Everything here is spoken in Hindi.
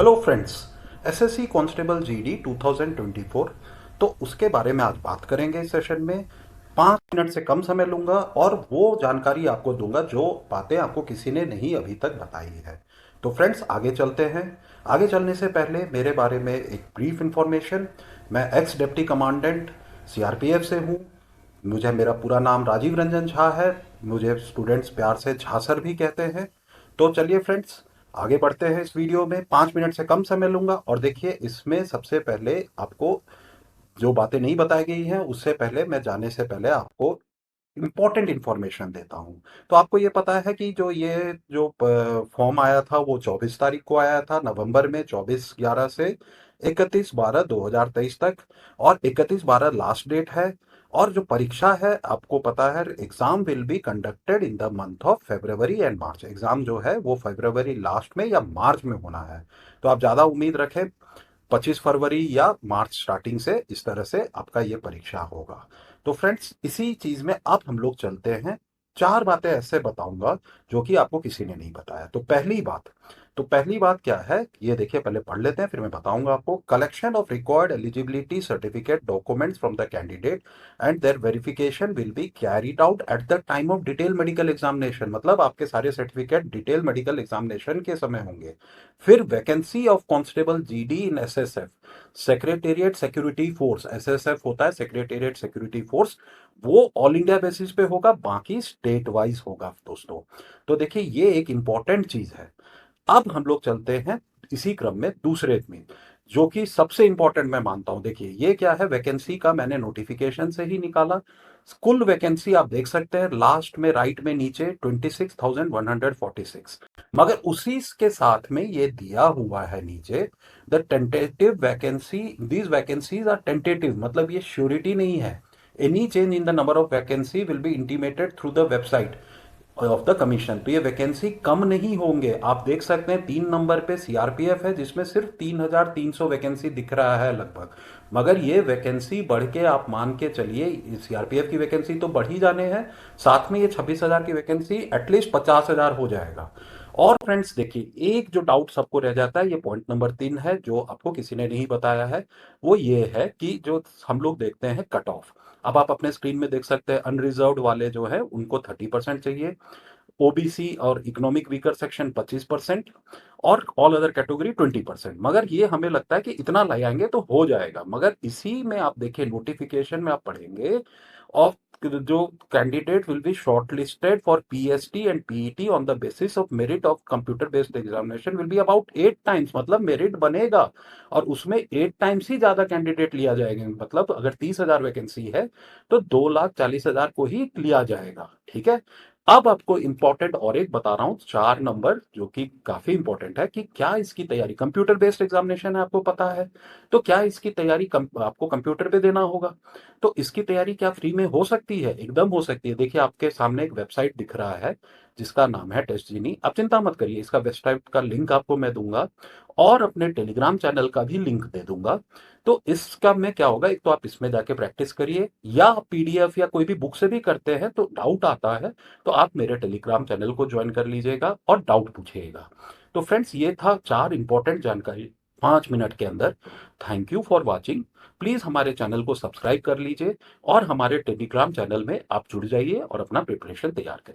Hello friends. SSC constable GD 2024। तो उसके बारे में आज बात करेंगे इस सेशन में। 5 मिनट से कम समय लूंगा और वो जानकारी आपको दूंगा जो बातें आपको किसी ने नहीं अभी तक बताई है। तो फ्रेंड्स आगे चलते हैं। आगे चलने से पहले मेरे बारे में एक ब्रीफ इंफॉर्मेशन। मैं एक्स डिप्टी कमांडेंट सीआरपीएफ से हूँ। मुझे मेरा पूरा नाम राजीव रंजन झा है। मुझे स्टूडेंट्स प्यार से झा सर भी कहते हैं। तो चलिए फ्रेंड्स आगे बढ़ते हैं। इस वीडियो में 5 मिनट से कम समय लूंगा और देखिए इसमें सबसे पहले आपको जो बातें नहीं बताई गई हैं उससे पहले मैं जाने से पहले आपको इम्पोर्टेंट इन्फॉर्मेशन देता हूँ। तो आपको ये पता है कि जो फॉर्म आया था वो 24 तारीख को आया था नवंबर में, 24/11 से 31/12/2023 तक। और 31/12 लास्ट डेट है। और जो परीक्षा है आपको पता है exam will be conducted in the month of February and March. Exam जो है वो फरवरी लास्ट में या मार्च में होना है। तो आप ज़्यादा उम्मीद रखें 25 फरवरी या मार्च स्टार्टिंग से इस तरह से आपका ये परीक्षा होगा। तो फ्रेंड्स इसी चीज में अब हम लोग चलते हैं। 4 बातें ऐसे बताऊंगा जो कि आपको किसी ने नहीं बताया। तो पहली बात क्या है ये देखिए, पहले पढ़ लेते हैं फिर मैं बताऊंगा आपको। Collection of required eligibility certificate documents from the candidate and their verification will be carried out at the time of detail medical examination. मतलब आपके सारे सर्टिफिकेट डिटेल मेडिकल एग्जामिनेशन के समय होंगे। फिर vacancy of constable GD in SSF, secretariat security force. SSF होता है सेक्रेटेरिएट सिक्योरिटी फोर्स। वो ऑल इंडिया बेसिस पे होगा, बाकी स्टेट वाइज होगा दोस्तों। तो देखिए ये एक इंपॉर्टेंट चीज है। अब हम लोग चलते हैं इसी क्रम में दूसरे में, जो कि सबसे इंपॉर्टेंट मैं मानता हूं। देखिए ये क्या है, वैकेंसी का मैंने नोटिफिकेशन से ही निकाला। कुल वैकेंसी आप देख सकते हैं लास्ट में राइट में नीचे 26,146। मगर उसी के साथ में ये दिया हुआ है नीचे the tentative vacancy. These vacancies are tentative, मतलब ये श्योरिटी नहीं है। Any change in the number of vacancy will be intimated through the website of the commission. तो ये वैकेंसी कम नहीं होंगे। आप देख सकते हैं 3 नंबर पे सीआरपीएफ है जिसमें सिर्फ 3,300 वैकेंसी दिख रहा है लगभग। मगर ये वैकेंसी बढ़ के आप मान के चलिए, सीआरपीएफ की वैकेंसी तो बढ़ ही जाने हैं, साथ में ये 26,000 की वैकेंसी एटलीस्ट 50,000 हो जाएगा। और फ्रेंड्स देखिए एक जो डाउट सबको रह जाता है, ये पॉइंट नंबर 3 है जो आपको किसी ने नहीं बताया है। वो ये है कि जो हम लोग देखते हैं कट ऑफ। अब आप अपने स्क्रीन में देख सकते हैं अनरिजर्व्ड वाले जो है उनको 30% चाहिए, ओबीसी और इकोनॉमिक वीकर सेक्शन 25%, और ऑल अदर कैटेगरी 20%। मगर ये हमें लगता है कि इतना लाएंगे तो हो जाएगा। मगर इसी में आप देखिए नोटिफिकेशन में आप पढ़ेंगे ऑफ जो candidate will be shortlisted for PST and PET on the basis of merit of computer based examination will be about 8 times. मतलब मेरिट बनेगा और उसमें 8 टाइम्स ही ज्यादा कैंडिडेट लिया जाएगा। मतलब अगर 30,000 वैकेंसी है तो 2,40,000 को ही लिया जाएगा। ठीक है। अब आपको इंपॉर्टेंट और एक बता रहा हूं, 4 नंबर जो कि काफी इंपॉर्टेंट है कि क्या इसकी तैयारी कंप्यूटर बेस्ड एग्जामिनेशन है आपको पता है। तो क्या इसकी तैयारी आपको कंप्यूटर पे देना होगा। तो इसकी तैयारी क्या फ्री में हो सकती है? एकदम हो सकती है। देखिए आपके सामने एक वेबसाइट दिख रहा है जिसका नाम है टेस्ट जीनी। आप चिंता मत करिए, इसका वेबसाइट का लिंक आपको मैं दूंगा और अपने टेलीग्राम चैनल का भी लिंक दे दूंगा। तो इसका में क्या होगा, एक तो आप इसमें जाके प्रैक्टिस करिए, या पीडीएफ या कोई भी बुक से भी करते हैं तो डाउट आता है तो आप मेरे टेलीग्राम चैनल को ज्वाइन कर लीजिएगा और डाउट पूछिएगा। तो फ्रेंड्स ये था 4 इंपॉर्टेंट जानकारी 5 मिनट के अंदर। Thank you for watching. Please हमारे चैनल को सब्सक्राइब कर लीजिए और हमारे टेलीग्राम चैनल में आप जुड़ जाइए और अपना प्रिपरेशन तैयार करिए।